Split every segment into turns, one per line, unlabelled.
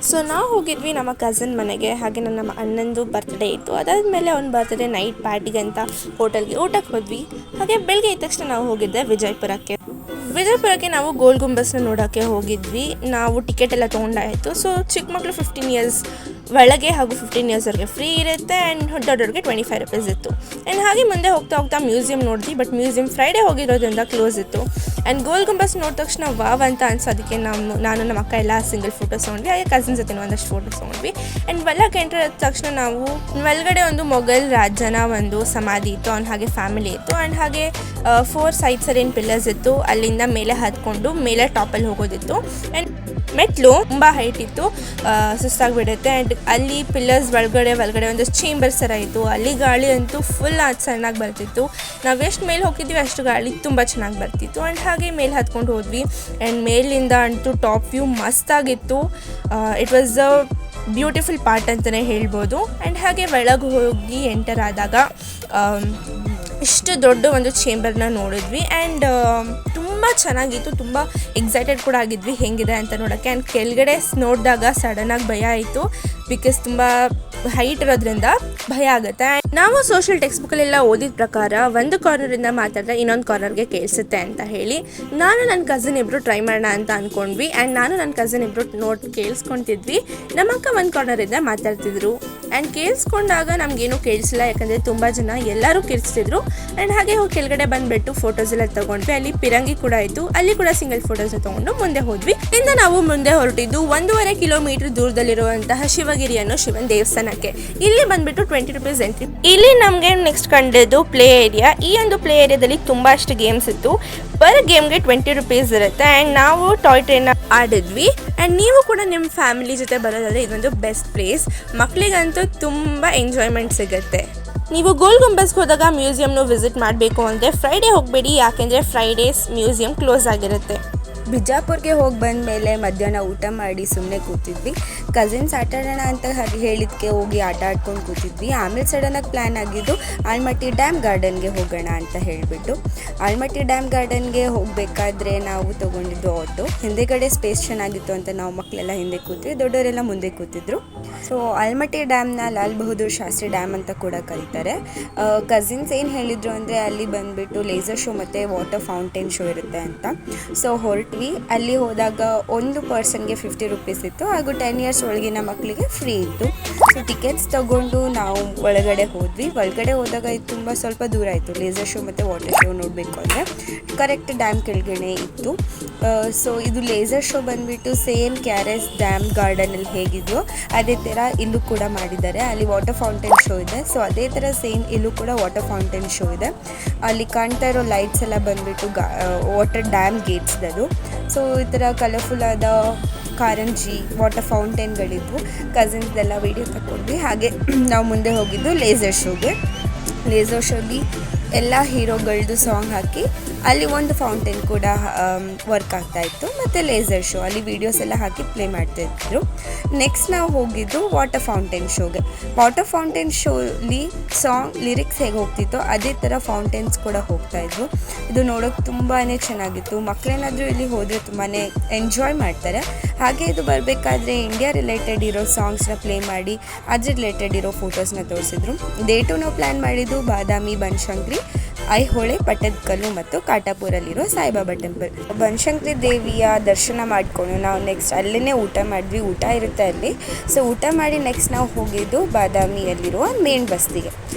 So ನಾವು ಹೋಗಿದ್ವಿ ನಮ್ಮ ಕಸಿನ್ ಮನೆಗೆ. ಹಾಗೆ ನಮ್ಮ ಅಣ್ಣಂದು ಬರ್ತ್ಡೇ ಇತ್ತು. ಅದಾದಮೇಲೆ ಅವ್ನ ಬರ್ತ್ಡೇ ನೈಟ್ ಪಾರ್ಟಿಗೆ ಅಂತ ಹೋಟೆಲ್ಗೆ ಊಟಕ್ಕೆ ಹೋದ್ವಿ. ಹಾಗೆ ಬೆಳಗ್ಗೆ ಇದ್ದ ತಕ್ಷಣ ನಾವು ಹೋಗಿದ್ದೆ ವಿಜಯಪುರಕ್ಕೆ ನಾವು ಗೋಲ್ ಗುಂಬಸ್ನ ನೋಡೋಕ್ಕೆ ಹೋಗಿದ್ವಿ. ನಾವು ಟಿಕೆಟ್ ಎಲ್ಲ ತೊಗೊಂಡಾಯಿತು. ಸೊ ಚಿಕ್ಕ ಮಕ್ಕಳು 15 ಇಯರ್ಸ್ ಒಳಗೆ ಹಾಗೂ 15 ಇಯರ್ಸ್ವರೆಗೆ ಫ್ರೀ ಇರುತ್ತೆ. ಆ್ಯಂಡ್ ದೊಡ್ಡವ್ರಿಗೆ 25 ರೂಪೀಸ್ ಇತ್ತು. ಆ್ಯಂಡ್ ಹಾಗೆ ಮುಂದೆ ಹೋಗ್ತಾ ಮ್ಯೂಸಿಯಂ ನೋಡಿದ್ವಿ. ಬಟ್ ಮ್ಯೂಸಿಯಂ ಫ್ರೈಡೇ ಹೋಗಿರೋದ್ರಿಂದ ಕ್ಲೋಸ್ ಇತ್ತು. ಆ್ಯಂಡ್ ಗೋಲ್ ಗುಂಬಸ್ ನೋಡಿದ ತಕ್ಷಣ ವಾವ್ ಅಂತ ಅನ್ಸೋದಕ್ಕೆ ನಾನು ನಮ್ಮ ಅಕ್ಕ ಎಲ್ಲ ಸಿಂಗಲ್ ಫೋಟೋಸ್ ತೊಗೊಂಡ್ವಿ. ಹಾಗೆ ಕಸಿನ್ ಜೊತೆ ಒಂದಷ್ಟು ಫೋಟೋಸ್ ತೊಗೊಂಡ್ವಿ. ಆ್ಯಂಡ್ ಒಳಗೆ ಎಂಟರ್ ಆದ ತಕ್ಷಣ ನಾವು ಒಳಗಡೆ ಒಂದು ಮೊಘಲ್ ರಾಜನ ಒಂದು ಸಮಾಧಿ ಇತ್ತು. ಅವ್ನ ಹಾಗೆ ಫ್ಯಾಮಿಲಿ ಇತ್ತು. ಆ್ಯಂಡ್ ಹಾಗೆ 4 ಸೈಡ್ಸಲ್ಲಿ ಏನು ಪಿಲ್ಲರ್ಸ್ ಇತ್ತು. ಅಲ್ಲಿಂದ ಮೇಲೆ ಹತ್ಕೊಂಡು ಮೇಲೆ ಟಾಪಲ್ಲಿ ಹೋಗೋದಿತ್ತು. ಆ್ಯಂಡ್ ಮೆಟ್ಲು ತುಂಬ ಹೈಟ್ ಇತ್ತು, ಸುಸ್ತಾಗಿಬಿಡುತ್ತೆ. ಆ್ಯಂಡ್ ಅಲ್ಲಿ ಪಿಲ್ಲರ್ಸ್ ಒಳಗಡೆ ಒಂದು ಚೇಂಬರ್ಸ್ ಥರ ಇತ್ತು. ಅಲ್ಲಿ ಗಾಳಿ ಅಂತೂ ಫುಲ್ ಚೆನ್ನಾಗಿ ಬರ್ತಿತ್ತು. ನಾವು ಎಷ್ಟು ಮೇಲೆ ಹೋಗಿದ್ವಿ ಅಷ್ಟು ಗಾಳಿ ತುಂಬ ಚೆನ್ನಾಗಿ ಬರ್ತಿತ್ತು. ಆ್ಯಂಡ್ ಹಾಗೆ ಮೇಲೆ ಹತ್ಕೊಂಡು ಹೋದ್ವಿ. ಆ್ಯಂಡ್ ಮೇಲಿಂದ ಅಂತೂ ಟಾಪ್ ವ್ಯೂ ಮಸ್ತಾಗಿತ್ತು. It was a beautiful part ಅಂತಲೇ ಹೇಳ್ಬೋದು. ಆ್ಯಂಡ್ ಹಾಗೆ ಒಳಗೆ ಹೋಗಿ ಎಂಟರ್ ಆದಾಗ ಇಷ್ಟು ದೊಡ್ಡ ಒಂದು ಚೇಂಬರ್ನ ನೋಡಿದ್ವಿ. ಆ್ಯಂಡ್ ತುಂಬ ಚೆನ್ನಾಗಿತ್ತು. ತುಂಬ ಎಕ್ಸೈಟೆಡ್ ಕೂಡ ಆಗಿದ್ವಿ ಹೆಂಗಿದೆ ಅಂತ ನೋಡೋಕ್ಕೆ. ಆ್ಯಂಡ್ ಕೆಳಗಡೆ ನೋಡಿದಾಗ ಸಡನ್ನಾಗಿ ಭಯ ಆಯಿತು. ಬಿಕಾಸ್ ತುಂಬ ಹೈಟ್ ಇರೋದ್ರಿಂದ ಭಯ ಆಗುತ್ತೆ. ನಾವು ಸೋಷಿಯಲ್ ಟೆಕ್ಸ್ಟ್ ಬುಕ್ಕಲ್ಲೆಲ್ಲ ಓದಿದ ಪ್ರಕಾರ ಒಂದು ಕಾರ್ನರಿಂದ ಮಾತಾಡಿದ್ರೆ ಇನ್ನೊಂದು ಕಾರ್ನರ್ಗೆ ಕೇಳಿಸುತ್ತೆ ಅಂತ ಹೇಳಿ ನಾನು ನನ್ನ ಕಸಿನ್ ಇಬ್ಬರು ಟ್ರೈ ಮಾಡೋಣ ಅಂತ ಅಂದ್ಕೊಂಡ್ವಿ. ಆ್ಯಂಡ್ ನಾನು ನನ್ನ ಕಸಿನ್ ಇಬ್ಬರು ಕೇಳಿಸ್ಕೊತಿದ್ವಿ. ನಮ್ಮ ಅಕ್ಕ ಒಂದು ಕಾರ್ನರಿಂದ ಮಾತಾಡ್ತಿದ್ರು. ಆ್ಯಂಡ್ ಕೇಳಿಸ್ಕೊಂಡಾಗ ನಮಗೇನು ಕೇಳಿಸಿಲ್ಲ, ಯಾಕಂದರೆ ತುಂಬ ಜನ ಎಲ್ಲರೂ ಕೇಳಿಸ್ತಿದ್ರು. ಆ್ಯಂಡ್ ಹಾಗೆ ಹೋಗಿ ಕೆಳಗಡೆ ಬಂದುಬಿಟ್ಟು ಫೋಟೋಸ್ ಎಲ್ಲ ತೊಗೊಂಡ್ವಿ. ಅಲ್ಲಿ ಪಿರಂಗಿ ಕೂಡ ಇತ್ತು. ಅಲ್ಲಿ ಕೂಡ ಸಿಂಗಲ್ ಫೋಟೋಸ್ನ ತೊಗೊಂಡು ಮುಂದೆ ಹೋದ್ವಿ. ಇಲ್ಲಿಂದ ನಾವು ಮುಂದೆ ಹೊರಟಿದ್ದು 1.5 ಕಿಲೋಮೀಟರ್ ದೂರದಲ್ಲಿರುವಂತಹ ಶಿವಗಿರಿ ಅನ್ನೋ ಶಿವನ ದೇವಸ್ಥಾನಕ್ಕೆ. ಇಲ್ಲಿ ಬಂದುಬಿಟ್ಟು 20 ರೂಪೀಸ್ ಎಂಟ್ರಿ. ಇಲ್ಲಿ ನಮಗೆ ನೆಕ್ಸ್ಟ್ ಕಂಡಿದ್ದು ಪ್ಲೇ ಏರಿಯಾ. ಈ ಒಂದು ಪ್ಲೇ ಏರಿಯಾದಲ್ಲಿ ತುಂಬ ಅಷ್ಟು ಗೇಮ್ಸ್ ಇತ್ತು. ಪರ್ ಗೇಮ್ಗೆ 20 ರೂಪೀಸ್ ಇರುತ್ತೆ. ಆ್ಯಂಡ್ ನಾವು ಟಾಯ್ ಟ್ರೈನ್ ಆಡಿದ್ವಿ. ಆ್ಯಂಡ್ ನೀವು ಕೂಡ ನಿಮ್ಮ ಫ್ಯಾಮಿಲಿ ಜೊತೆ ಬರೋದಾದರೆ ಇದೊಂದು ಬೆಸ್ಟ್ ಪ್ಲೇಸ್. ಮಕ್ಕಳಿಗಂತೂ ತುಂಬ ಎಂಜಾಯ್ಮೆಂಟ್ ಸಿಗುತ್ತೆ. ನೀವು ಗೋಲ್ ಗುಂಬಸ್ಗೆ ಹೋದಾಗ ಮ್ಯೂಸಿಯಮ್ನು ವಿಸಿಟ್ ಮಾಡಬೇಕು ಅಂದರೆ ಫ್ರೈಡೇ ಹೋಗಬೇಡಿ, ಯಾಕೆಂದರೆ ಫ್ರೈಡೇಸ್ ಮ್ಯೂಸಿಯಂ ಕ್ಲೋಸ್ ಆಗಿರುತ್ತೆ.
ಬಿಜಾಪುರ್ಗೆ ಹೋಗಿ ಬಂದಮೇಲೆ ಮಧ್ಯಾಹ್ನ ಊಟ ಮಾಡಿ ಸುಮ್ಮನೆ ಕೂತಿದ್ವಿ. ಕಸಿನ್ಸ್ ಆಟ ಆಡೋಣ ಅಂತ ಹೇಳಿದಕ್ಕೆ ಹೋಗಿ ಆಟ ಆಡ್ಕೊಂಡು ಕೂತಿದ್ವಿ. ಆಮೇಲೆ ಸಡನ್ನಾಗಿ ಪ್ಲ್ಯಾನ್ ಆಗಿದ್ದು ಆಲ್ಮಟ್ಟಿ ಡ್ಯಾಮ್ ಗಾರ್ಡನ್ಗೆ ಹೋಗೋಣ ಅಂತ ಹೇಳಿಬಿಟ್ಟು. ಆಲ್ಮಟ್ಟಿ ಡ್ಯಾಮ್ ಗಾರ್ಡನ್ಗೆ ಹೋಗಬೇಕಾದ್ರೆ ನಾವು ತೊಗೊಂಡಿದ್ದು ಆಟೋ. ಹಿಂದೆಗಡೆ ಸ್ಪೇಸ್ ಚೆನ್ನಾಗಿತ್ತು ಅಂತ ನಾವು ಮಕ್ಕಳೆಲ್ಲ ಹಿಂದೆ ಕೂತ್ವಿ, ದೊಡ್ಡವರೆಲ್ಲ ಮುಂದೆ ಕೂತಿದ್ರು. ಸೊ ಆಲ್ಮಟ್ಟಿ ಡ್ಯಾಮ್ನ ಲಾಲ್ ಬಹದ್ದೂರ್ ಶಾಸ್ತ್ರಿ ಡ್ಯಾಮ್ ಅಂತ ಕೂಡ ಕರೀತಾರೆ. ಕಸಿನ್ಸ್ ಏನು ಹೇಳಿದರು ಅಂದರೆ ಅಲ್ಲಿ ಬಂದುಬಿಟ್ಟು ಲೇಸರ್ ಶೋ ಮತ್ತು ವಾಟರ್ ಫೌಂಟೇನ್ ಶೋ ಇರುತ್ತೆ ಅಂತ. ಸೊ ಹೊರಟ್ವಿ. ಅಲ್ಲಿ ಹೋದಾಗ ಒಂದು ಪರ್ಸನ್ಗೆ 50 ರೂಪೀಸ್ ಇತ್ತು, ಹಾಗೂ 10 ಇಯರ್ಸ್ ಒಳಗಿನ ಮಕ್ಕಳಿಗೆ ಫ್ರೀ ಇತ್ತು. ಸೊ ಟಿಕೆಟ್ಸ್ ತೊಗೊಂಡು ನಾವು ಒಳಗಡೆ ಹೋದ್ವಿ. ಒಳಗಡೆ ಹೋದಾಗ ಇದು ತುಂಬ ಸ್ವಲ್ಪ ದೂರ ಆಯಿತು. ಲೇಸರ್ ಶೋ ಮತ್ತು ವಾಟರ್ ಶೋ ನೋಡಬೇಕು ಅಂದರೆ ಕರೆಕ್ಟ್ ಡ್ಯಾಮ್ ಕೆಳಗಡೆ ಇತ್ತು. ಸೊ ಇದು ಲೇಸರ್ ಶೋ ಬಂದುಬಿಟ್ಟು ಸೇಮ್ KRS ಡ್ಯಾಮ್ ಗಾರ್ಡನಲ್ಲಿ ಹೇಗಿದೆಯೋ ಅದೇ ಥರ ಇಲ್ಲೂ ಕೂಡ ಮಾಡಿದ್ದಾರೆ. ಅಲ್ಲಿ ವಾಟರ್ ಫೌಂಟೇನ್ ಶೋ ಇದೆ. ಸೊ ಅದೇ ಥರ ಸೇಮ್ ಇಲ್ಲೂ ಕೂಡ ವಾಟರ್ ಫೌಂಟೇನ್ ಶೋ ಇದೆ. ಅಲ್ಲಿ ಕಾಣ್ತಾ ಇರೋ ಲೈಟ್ಸ್ ಎಲ್ಲ ಬಂದುಬಿಟ್ಟು ವಾಟರ್ ಡ್ಯಾಮ್ ಗೇಟ್ಸ್ದದು. ಸೊ ಈ ಥರ ಕಲರ್ಫುಲ್ ಆದ ಕಾರಂಜಿ ವಾಟರ್ ಫೌಂಟೇನ್ಗಳಿದ್ವು. ಕಸಿನ್ಸ್ದೆಲ್ಲ ವೀಡಿಯೋ ತಗೊಂಡ್ವಿ. ಹಾಗೆ ನಾವು ಮುಂದೆ ಹೋಗಿದ್ದು ಲೇಸರ್ ಶೋಗೆ ಎಲ್ಲ ಹೀರೋಗಳದ್ದು ಸಾಂಗ್ ಹಾಕಿ ಅಲ್ಲಿ ಒಂದು ಫೌಂಟೇನ್ ಕೂಡ ವರ್ಕ್ ಆಗ್ತಾಯಿತ್ತು. ಮತ್ತು ಲೇಸರ್ ಶೋ ಅಲ್ಲಿ ವೀಡಿಯೋಸ್ ಎಲ್ಲ ಹಾಕಿ ಪ್ಲೇ ಮಾಡ್ತಾಯಿದ್ರು. ನೆಕ್ಸ್ಟ್ ನಾವು ಹೋಗಿದ್ದು ವಾಟರ್ ಫೌಂಟೇನ್ ಶೋಗೆ. ವಾಟರ್ ಫೌಂಟೇನ್ ಶೋಲಿ ಸಾಂಗ್ ಲಿರಿಕ್ಸ್ ಹೇಗೆ ಹೋಗ್ತಿತ್ತೋ ಅದೇ ಥರ ಫೌಂಟೇನ್ಸ್ ಕೂಡ ಹೋಗ್ತಾಯಿದ್ವು. ಇದು ನೋಡೋಕ್ಕೆ ತುಂಬಾ ಚೆನ್ನಾಗಿತ್ತು. ಮಕ್ಕಳೇನಾದರೂ ಇಲ್ಲಿ ಹೋದರೆ ತುಂಬಾ ಎಂಜಾಯ್ ಮಾಡ್ತಾರೆ. ಹಾಗೆ ಇದು ಬರಬೇಕಾದ್ರೆ ಇಂಡಿಯಾ ರಿಲೇಟೆಡ್ ಇರೋ ಸಾಂಗ್ಸ್ನ ಪ್ಲೇ ಮಾಡಿ ಅದ್ರ ರಿಲೇಟೆಡ್ ಇರೋ ಫೋಟೋಸ್ನ ತೋರಿಸಿದ್ರು. ಡೇಟು ನಾವು ಪ್ಲ್ಯಾನ್ ಮಾಡಿದ್ದು ಬಾದಾಮಿ, ಬನಶಂಕರಿ, ಐಹೊಳೆ, ಪಟ್ಟದಕಲ್ಲು ಮತ್ತು ಕಾಟಾಪುರಲ್ಲಿರೋ ಸಾಯಿಬಾಬಾ ಟೆಂಪಲ್. ಬನಶಂಕರಿ ದೇವಿಯ ದರ್ಶನ ಮಾಡಿಕೊಂಡು ನಾವು ನೆಕ್ಸ್ಟ್ ಅಲ್ಲೇ ಊಟ ಮಾಡಿದ್ವಿ. ಊಟ ಇರುತ್ತೆ ಅಲ್ಲಿ. ಸೊ ಊಟ ಮಾಡಿ ನೆಕ್ಸ್ಟ್ ನಾವು ಹೋಗಿದ್ದು ಬಾದಾಮಿಯಲ್ಲಿರುವ ಮೇನ್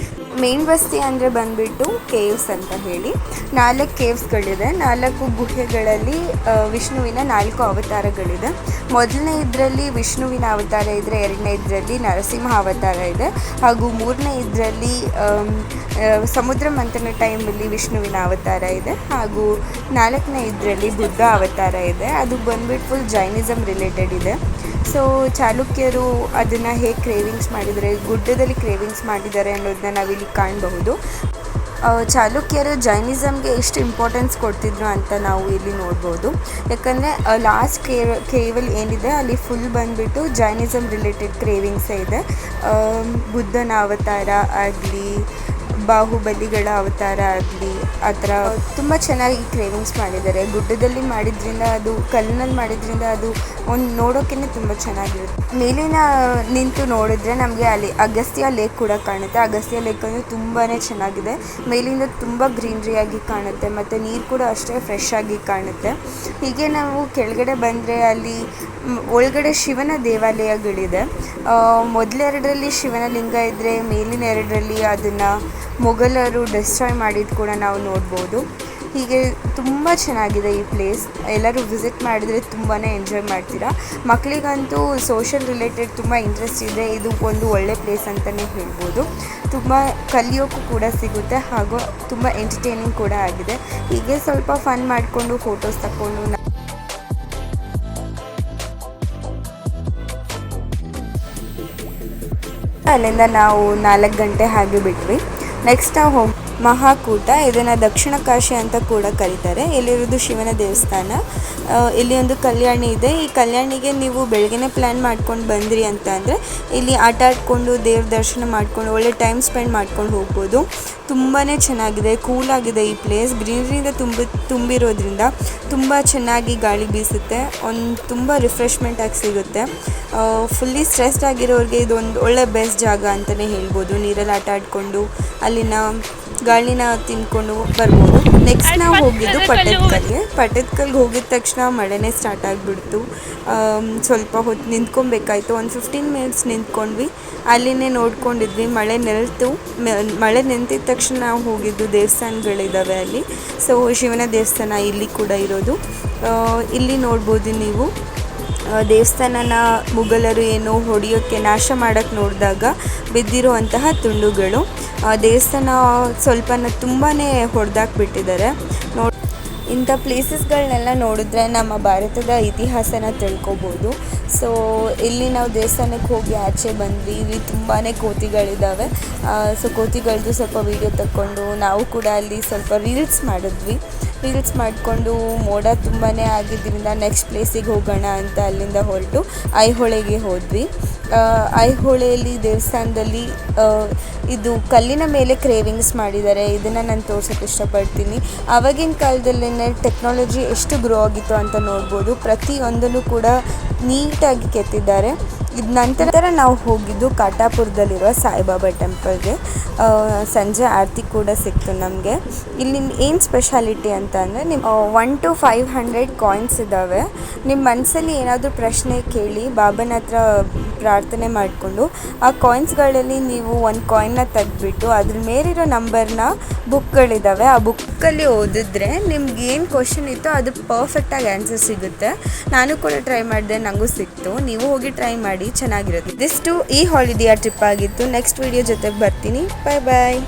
ಬಸ್ತಿ ಅಂದರೆ ಬಂದುಬಿಟ್ಟು ಕೇವ್ಸ್ ಅಂತ ಹೇಳಿ 4 ಕೇವ್ಸ್ಗಳಿದೆ. 4 ಗುಹೆಗಳಲ್ಲಿ ವಿಷ್ಣುವಿನ 4 ಅವತಾರಗಳಿದೆ. ಮೊದಲನೇ ಇದರಲ್ಲಿ ವಿಷ್ಣುವಿನ ಅವತಾರ ಇದ್ದರೆ, ಎರಡನೇ ಇದರಲ್ಲಿ ನರಸಿಂಹ ಅವತಾರ ಇದೆ, ಹಾಗೂ ಮೂರನೇ ಇದರಲ್ಲಿ ಸಮುದ್ರ ಮಂಥನ ಟೈಮಲ್ಲಿ ವಿಷ್ಣುವಿನ ಅವತಾರ ಇದೆ, ಹಾಗೂ 4ನೇ ಇದರಲ್ಲಿ ಬುದ್ಧ ಅವತಾರ ಇದೆ. ಅದು ಬಂದುಬಿಟ್ಟು ಫುಲ್ ಜೈನಿಸಮ್ ರಿಲೇಟೆಡ್ ಇದೆ. ಸೊ ಚಾಲುಕ್ಯರು ಅದನ್ನು ಹೇಗೆ ಕ್ರೇವಿಂಗ್ಸ್ ಮಾಡಿದರೆ, ಗುಡ್ಡದಲ್ಲಿ ಕ್ರೇವಿಂಗ್ಸ್ ಮಾಡಿದ್ದಾರೆ ಅನ್ನೋದನ್ನ ನಾವಿಲ್ಲಿ ಕಾಣಬಹುದು. ಚಾಲುಕ್ಯರು ಜೈನಿಸಮ್ಗೆ ಎಷ್ಟು ಇಂಪಾರ್ಟೆನ್ಸ್ ಕೊಡ್ತಿದ್ರು ಅಂತ ನಾವು ಇಲ್ಲಿ ನೋಡ್ಬೋದು. ಯಾಕಂದರೆ ಲಾಸ್ಟ್ ಕೇವಲ್ ಏನಿದೆ ಅಲ್ಲಿ ಫುಲ್ ಬಂದುಬಿಟ್ಟು ಜೈನಿಸಮ್ ರಿಲೇಟೆಡ್ ಕ್ರೇವಿಂಗ್ಸೇ ಇದೆ. ಬುದ್ಧನ ಅವತಾರ ಆಗಲಿ, ಬಾಹುಬಲಿಗಳ ಅವತಾರ ಆಗಲಿ ಆ ಥರ ತುಂಬ ಚೆನ್ನಾಗಿ ಕ್ರೇವಿಂಗ್ಸ್ ಮಾಡಿದ್ದಾರೆ. ಗುಡ್ಡದಲ್ಲಿ ಮಾಡಿದ್ರಿಂದ, ಅದು ಕಲ್ಲಿನಲ್ಲಿ ಮಾಡಿದ್ರಿಂದ ಅದು ಒಂದು ನೋಡೋಕೆ ತುಂಬ ಚೆನ್ನಾಗಿರುತ್ತೆ. ಮೇಲಿನ ನಿಂತು ನೋಡಿದ್ರೆ ನಮಗೆ ಅಲ್ಲಿ ಅಗಸ್ತ್ಯ ಲೇಕ್ ಕೂಡ ಕಾಣುತ್ತೆ. ಅಗಸ್ತ್ಯ ಲೇಕ್ ಅಂದರೆ ತುಂಬಾ ಚೆನ್ನಾಗಿದೆ. ಮೇಲಿಂದ ತುಂಬ ಗ್ರೀನ್ರಿಯಾಗಿ ಕಾಣುತ್ತೆ ಮತ್ತು ನೀರು ಕೂಡ ಅಷ್ಟೇ ಫ್ರೆಶ್ ಆಗಿ ಕಾಣುತ್ತೆ. ಹೀಗೆ ನಾವು ಕೆಳಗಡೆ ಬಂದರೆ ಅಲ್ಲಿ ಒಳಗಡೆ ಶಿವನ ದೇವಾಲಯಗಳಿದೆ. ಮೊದಲೆರಡರಲ್ಲಿ ಶಿವನ ಲಿಂಗ ಇದ್ದರೆ ಮೇಲಿನ ಎರಡರಲ್ಲಿ ಅದನ್ನು ಮೊಘಲರು ಡಿಸ್ಟ್ರಾಯ್ ಮಾಡಿದ್ದು ಕೂಡ ನಾವು ನೋಡ್ಬೋದು. ಹೀಗೆ ತುಂಬ ಚೆನ್ನಾಗಿದೆ ಈ ಪ್ಲೇಸ್. ಎಲ್ಲರೂ ವಿಸಿಟ್ ಮಾಡಿದರೆ ತುಂಬಾ ಎಂಜಾಯ್ ಮಾಡ್ತೀರಾ. ಮಕ್ಕಳಿಗಂತೂ ಸೋಷಲ್ ರಿಲೇಟೆಡ್ ತುಂಬ ಇಂಟ್ರೆಸ್ಟ್ ಇದೆ, ಇದು ಒಂದು ಒಳ್ಳೆ ಪ್ಲೇಸ್ ಅಂತಲೇ ಹೇಳ್ಬೋದು. ತುಂಬ ಕಲಿಯೋಕ್ಕೂ ಕೂಡ ಸಿಗುತ್ತೆ ಹಾಗೂ ತುಂಬ ಎಂಟರ್ಟೈನಿಂಗ್ ಕೂಡ ಆಗಿದೆ. ಹೀಗೆ ಸ್ವಲ್ಪ ಫನ್ ಮಾಡಿಕೊಂಡು ಫೋಟೋಸ್ ತಗೊಂಡು ಅಲ್ಲಿಂದ ನಾವು 4 ಗಂಟೆ ಹಾಗೆ ಬಿಟ್ವಿ. ನೆಕ್ಸ್ಟ್ ನಾವು ಮಹಾಕೂಟ, ಇದನ್ನು ದಕ್ಷಿಣ ಕಾಶಿ ಅಂತ ಕೂಡ ಕರೀತಾರೆ. ಇಲ್ಲಿರೋದು ಶಿವನ ದೇವಸ್ಥಾನ. ಇಲ್ಲಿ ಒಂದು ಕಲ್ಯಾಣಿ ಇದೆ. ಈ ಕಲ್ಯಾಣಿಗೆ ನೀವು ಬೆಳಗ್ಗೆನೇ ಪ್ಲ್ಯಾನ್ ಮಾಡ್ಕೊಂಡು ಬಂದ್ರಿ ಅಂತ ಅಂದರೆ ಇಲ್ಲಿ ಆಟ ಆಡಿಕೊಂಡು ದೇವ್ರ ದರ್ಶನ ಮಾಡಿಕೊಂಡು ಒಳ್ಳೆ ಟೈಮ್ ಸ್ಪೆಂಡ್ ಮಾಡ್ಕೊಂಡು ಹೋಗ್ಬೋದು. ತುಂಬಾ ಚೆನ್ನಾಗಿದೆ, ಕೂಲಾಗಿದೆ ಈ ಪ್ಲೇಸ್. ಗ್ರೀನರಿಯಿಂದ ತುಂಬಿರೋದ್ರಿಂದ ತುಂಬ ಚೆನ್ನಾಗಿ ಗಾಳಿ ಬೀಸುತ್ತೆ. ತುಂಬ ರಿಫ್ರೆಶ್ಮೆಂಟ್ ಆಗಿ ಸಿಗುತ್ತೆ. ಫುಲ್ಲಿ ಸ್ಟ್ರೆಸ್ಡ್ ಆಗಿರೋರಿಗೆ ಇದೊಂದು ಒಳ್ಳೆ ಬೆಸ್ಟ್ ಜಾಗ ಅಂತಲೇ ಹೇಳ್ಬೋದು. ನೀರಲ್ಲಿ ಆಟ ಆಡಿಕೊಂಡು ಅಲ್ಲಿನ ಗಾಳಿನ ತಿನ್ಕೊಂಡು ಬರ್ಬೋದು. ನೆಕ್ಸ್ಟ್ ನಾವು ಹೋಗಿದ್ದು ಪಟ್ಟದಕಲ್ಗೆ. ಪಟ್ಟದಕಲ್ಗೆ ಹೋಗಿದ ತಕ್ಷಣ ಮಳೆನೇ ಸ್ಟಾರ್ಟ್ ಆಗಿಬಿಡ್ತು. ಸ್ವಲ್ಪ ಹೊತ್ತು ನಿಂತ್ಕೊಬೇಕಾಯ್ತು. ಒಂದು 15 ಮಿನಿಟ್ಸ್ ನಿಂತ್ಕೊಂಡ್ವಿ. ಅಲ್ಲಿನೇ ನೋಡ್ಕೊಂಡಿದ್ವಿ. ಮಳೆ ನಿಂತಿದ ತಕ್ಷಣ ನಾವು ಹೋಗಿದ್ದು ದೇವಸ್ಥಾನಗಳಿದ್ದಾವೆ ಅಲ್ಲಿ. ಸೊ ಶಿವನ ದೇವಸ್ಥಾನ ಇಲ್ಲಿ ಕೂಡ ಇರೋದು. ಇಲ್ಲಿ ನೋಡ್ಬೋದು ನೀವು ದೇವಸ್ಥಾನನ ಮೊಘಲರು ಏನು ಹೊಡೆಯೋಕ್ಕೆ ನಾಶ ಮಾಡೋಕ್ಕೆ ನೋಡಿದಾಗ ಬಿದ್ದಿರುವಂತಹ ತುಂಡುಗಳು. ದೇವಸ್ಥಾನ ಸ್ವಲ್ಪನ ತುಂಬಾ ಹೊಡೆದಾಕ್ಬಿಟ್ಟಿದ್ದಾರೆ. ಇಂಥ ಪ್ಲೇಸಸ್ಗಳನ್ನೆಲ್ಲ ನೋಡಿದ್ರೆ ನಮ್ಮ ಭಾರತದ ಇತಿಹಾಸನ ತಿಳ್ಕೊಬೋದು. ಸೊ ಇಲ್ಲಿ ನಾವು ದೇವಸ್ಥಾನಕ್ಕೆ ಹೋಗಿ ಆಚೆ ಬಂದ್ವಿ. ಇಲ್ಲಿ ತುಂಬಾ ಕೋತಿಗಳಿದ್ದಾವೆ. ಸೊ ಕೋತಿಗಳದ್ದು ಸ್ವಲ್ಪ ವೀಡಿಯೋ ತಕ್ಕೊಂಡು ನಾವು ಕೂಡ ಅಲ್ಲಿ ಸ್ವಲ್ಪ ರೀಲ್ಸ್ ಮಾಡಿಕೊಂಡು ಮೋಡ ತುಂಬಾ ಆಗಿದ್ದರಿಂದ ನೆಕ್ಸ್ಟ್ ಪ್ಲೇಸಿಗೆ ಹೋಗೋಣ ಅಂತ ಅಲ್ಲಿಂದ ಹೊರಟು ಐಹೊಳೆಗೆ ಹೋದ್ವಿ. ಐಹೊಳೆಯಲ್ಲಿ ದೇವಸ್ಥಾನದಲ್ಲಿ ಇದು ಕಲ್ಲಿನ ಮೇಲೆ ಕ್ರೇವಿಂಗ್ಸ್ ಮಾಡಿದ್ದಾರೆ. ಇದನ್ನು ನಾನು ತೋರ್ಸೋಕ್ಕೆ ಇಷ್ಟಪಡ್ತೀನಿ. ಆವಾಗಿನ ಕಾಲದಲ್ಲೇ ಟೆಕ್ನಾಲಜಿ ಎಷ್ಟು ಗ್ರೋ ಆಗಿತ್ತು ಅಂತ ನೋಡ್ಬೋದು. ಪ್ರತಿಯೊಂದನ್ನು ಕೂಡ ನೀಟಾಗಿ ಕೆತ್ತಿದ್ದಾರೆ. ಇದು ನಂತರ ನಾವು ಹೋಗಿದ್ದು ಕಾಟಾಪುರದಲ್ಲಿರುವ ಸಾಯಿಬಾಬಾ ಟೆಂಪಲ್ಗೆ. ಸಂಜೆ ಆರತಿ ಕೂಡ ಸಿಕ್ತು ನಮಗೆ. ಇಲ್ಲಿ ಏನು ಸ್ಪೆಷಾಲಿಟಿ ಅಂತ ಅಂದರೆ ನಿಮ್ಮ 1 to 500 ಕಾಯಿನ್ಸ್ ಇದ್ದಾವೆ. ನಿಮ್ಮ ಮನಸ್ಸಲ್ಲಿ ಏನಾದರೂ ಪ್ರಶ್ನೆ ಕೇಳಿ ಬಾಬನ ಹತ್ರ ಪ್ರಾರ್ಥನೆ ಮಾಡಿಕೊಂಡು ಆ ಕಾಯಿನ್ಸ್ಗಳಲ್ಲಿ ನೀವು ಒಂದು ಕಾಯಿನ್ನ ತೆಗೆದ್ಬಿಟ್ಟು ಅದ್ರ ಮೇಲಿರೋ ನಂಬರ್ನ ಬುಕ್ಗಳಿದ್ದಾವೆ. ಆ ಬುಕ್ಕಲ್ಲಿ ಓದಿದ್ರೆ ನಿಮ್ಗೆ ಏನು ಕ್ವಶನ್ ಇತ್ತೋ ಅದು ಪರ್ಫೆಕ್ಟಾಗಿ ಆನ್ಸರ್ ಸಿಗುತ್ತೆ. ನಾನು ಕೂಡ ಟ್ರೈ ಮಾಡಿದೆ, ನನಗೂ ಸಿಕ್ತು. ನೀವು ಹೋಗಿ ಟ್ರೈ ಮಾಡಿ, ಚೆನ್ನಾಗಿರುತ್ತೆ. ಇದಿಷ್ಟು ಈ ಹಾಲಿಡೇಯ ಟ್ರಿಪ್ ಆಗಿತ್ತು. ನೆಕ್ಸ್ಟ್ ವಿಡಿಯೋ ಜೊತೆಗೆ ಬರ್ತೀನಿ. ಬಾಯ್ ಬಾಯ್.